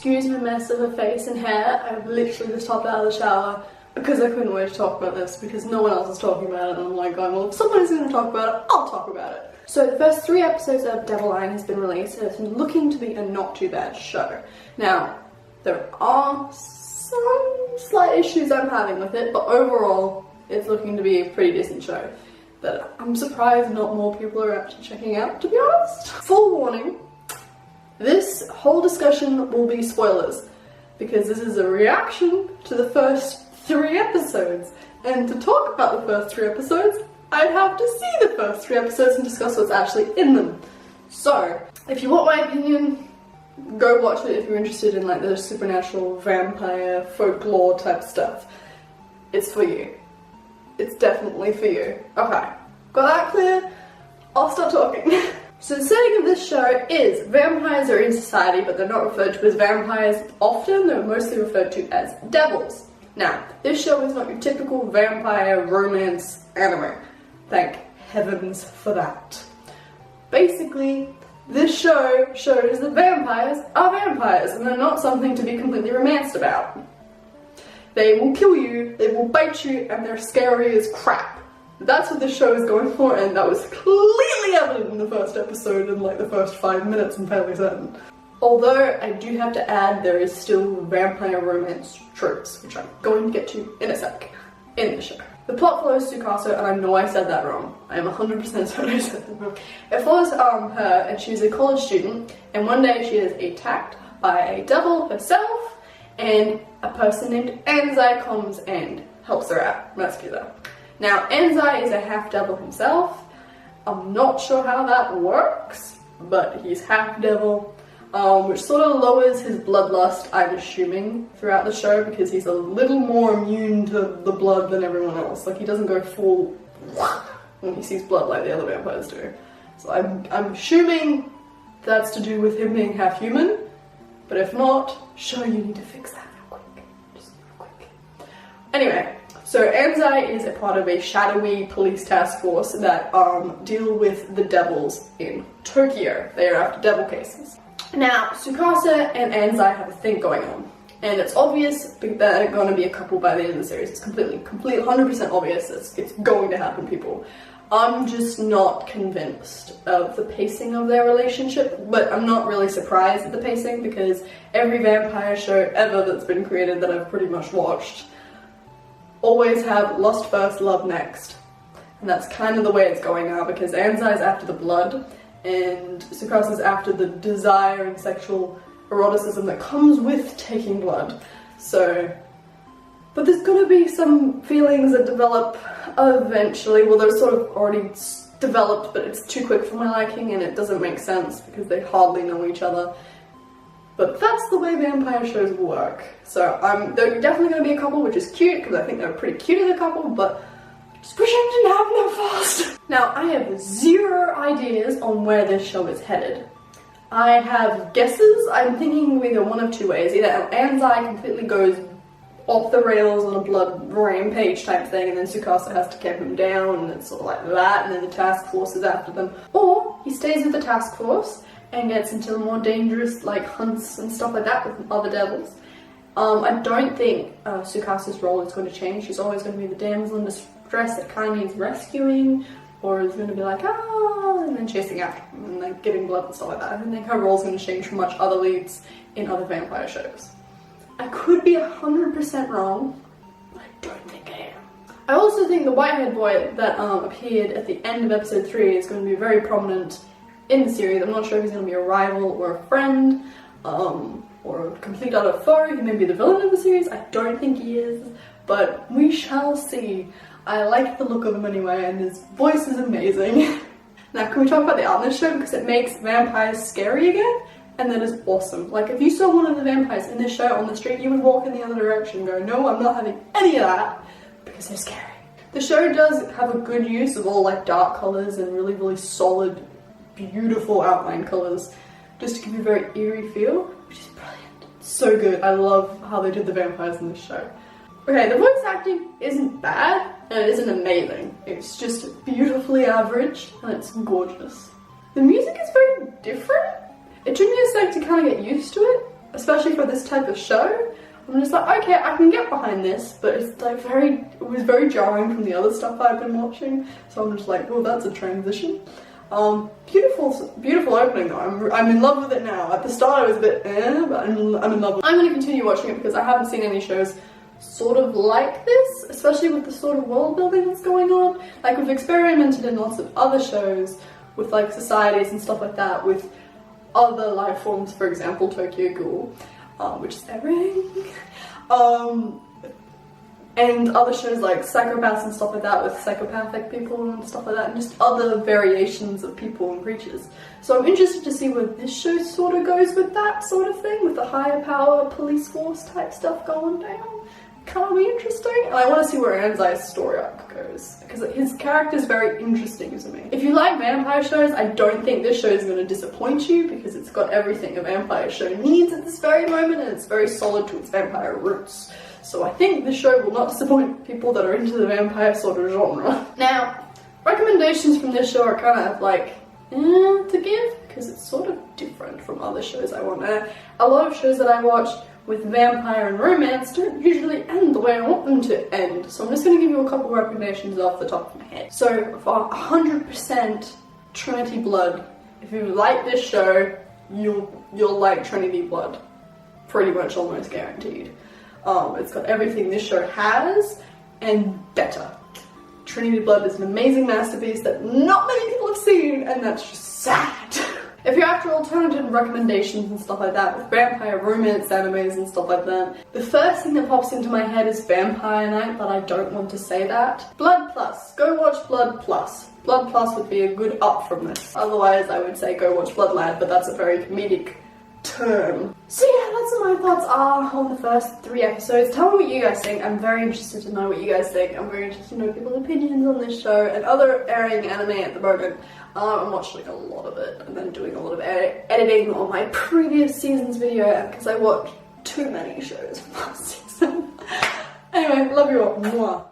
excuse the mess of her face and hair. I've literally just hopped out of the shower because I couldn't wait to talk about this because no one else is talking about it, and I'm like going, well, if someone's going to talk about it, I'll talk about it. So the first 3 episodes of Devil Line has been released, and it's looking to be a not too bad show. Now, there are some slight issues I'm having with it, but overall, it's looking to be a pretty decent show that I'm surprised not more people are actually checking out, to be honest. Full warning, this whole discussion will be spoilers, because this is a reaction to the first 3 episodes, and to talk about the first 3 episodes, I'd have to see the first 3 episodes and discuss what's actually in them. So, if you want my opinion, go watch it if you're interested in like the supernatural, vampire, folklore type stuff. It's for you. It's definitely for you. Okay, got that clear? I'll start talking. So the setting of this show is vampires are in society, but they're not referred to as vampires often, they're mostly referred to as devils. Now, this show is not your typical vampire romance anime. Thank heavens for that. Basically, this show shows that vampires are vampires, and they're not something to be completely romanced about. They will kill you, they will bite you, and they're scary as crap. That's what this show is going for, and that was clearly evident in the first episode and like the first 5 minutes, I'm fairly certain. Although, I do have to add, there is still vampire romance tropes, which I'm going to get to in a sec, in the show. The plot follows Tsukasa, and I know I said that wrong. I am 100% certain I said that wrong. It follows her, and she's a college student, and one day she is attacked by a devil herself, and a person named Anzai comes and helps her out, rescues her. Now, Anzai is a half-devil himself. I'm not sure how that works, but he's half-devil, which sort of lowers his bloodlust, I'm assuming, throughout the show, because he's a little more immune to the blood than everyone else. Like, he doesn't go full when he sees blood like the other vampires do. So I'm assuming that's to do with him being half-human, but if not, sure, you need to fix that real quick. Just real quick. Anyway, so Anzai is a part of a shadowy police task force that deal with the devils in Tokyo. They are after devil cases. Now, Tsukasa and Anzai have a thing going on, and it's obvious that they're going to be a couple by the end of the series. It's completely 100% obvious. It's going to happen, people. I'm just not convinced of the pacing of their relationship, but I'm not really surprised at the pacing because every vampire show ever that's been created that I've pretty much watched always have lust first, love next. And that's kind of the way it's going now, because Anzai's after the blood, and Tsukasa's after the desire and sexual eroticism that comes with taking blood. So, but there's gonna be some feelings that develop eventually. Well, they're sort of already developed, but it's too quick for my liking, and it doesn't make sense because they hardly know each other. But that's the way vampire shows work. So they're definitely going to be a couple, which is cute, because I think they're pretty cute as a couple, but just wish it didn't happen that fast. Now, I have 0 ideas on where this show is headed. I have guesses. I'm thinking either one of 2 ways. Either Anzai completely goes off the rails on a blood rampage type thing, and then Tsukasa has to keep him down, and it's sort of like that, and then the task force is after them. Or he stays with the task force and gets into more dangerous like hunts and stuff like that with other devils. I don't think Tsukasa's role is going to change. She's always going to be the damsel in distress that kind of needs rescuing, or is going to be like, ah, and then chasing after him and like giving blood and stuff like that. I don't think her role's going to change from much other leads in other vampire shows. I could be 100% wrong, but I don't think I am. I also think the whitehead boy that appeared at the end of episode 3 is going to be very prominent in the series. I'm not sure if he's going to be a rival or a friend, or a complete utter foe. He may be the villain of the series. I don't think he is, but we shall see. I like the look of him anyway, and his voice is amazing. Now, can we talk about the art in this show? Because it makes vampires scary again, and that is awesome. Like, if you saw one of the vampires in this show on the street, you would walk in the other direction and go, no, I'm not having any of that, because they're scary. The show does have a good use of all like dark colours and really, really solid, beautiful outline colours, just to give you a very eerie feel, which is brilliant. So good. I love how they did the vampires in this show. Okay, the voice acting isn't bad, and it isn't amazing. It's just beautifully average, and it's gorgeous. The music is very different. It took me a sec to kind of get used to it, especially for this type of show. I'm just like, okay, I can get behind this, but it's like it was very jarring from the other stuff I've been watching. So I'm just like, well, that's a transition. Beautiful opening though. I'm in love with it now. At the start I was a bit but I'm in love with it. I'm going to continue watching it because I haven't seen any shows sort of like this, especially with the sort of world building that's going on. Like, we've experimented in lots of other shows with like societies and stuff like that, with other life forms, for example Tokyo Ghoul, which is everything, and other shows like Psychopaths and stuff like that, with psychopathic people and stuff like that, and just other variations of people and creatures. So I'm interested to see where this show sort of goes with that sort of thing, with the higher power police force type stuff going down. Kind of be interesting, and I want to see where Anzai's story arc goes, because his character is very interesting to me. If you like vampire shows, I don't think this show is going to disappoint you, because it's got everything a vampire show needs at this very moment, and it's very solid to its vampire roots. So I think this show will not disappoint people that are into the vampire sort of genre. Now, recommendations from this show are kind of like, to give, because it's sort of different from other shows I want. A lot of shows that I watch with vampire and romance don't usually end the way I want them to end. So I'm just going to give you a couple recommendations off the top of my head. So for 100% Trinity Blood, if you like this show, you'll like Trinity Blood. Pretty much almost guaranteed. It's got everything this show has and better. Trinity Blood is an amazing masterpiece that not many people have seen, and that's just sad. If you're after alternative recommendations and stuff like that, with vampire romance animes and stuff like that, the first thing that pops into my head is Vampire Night, but I don't want to say that. Blood Plus. Go watch Blood Plus. Blood Plus would be a good up from this. Otherwise, I would say go watch Blood Lad, but that's a very comedic term. So yeah, that's what my thoughts are on the first 3 episodes. Tell me what you guys think. I'm very interested to know what you guys think. I'm very interested to know people's opinions on this show and other airing anime at the moment. I'm watching a lot of it and then doing a lot of editing on my previous season's video because I watched too many shows from last season. Anyway, love you all. Mwah.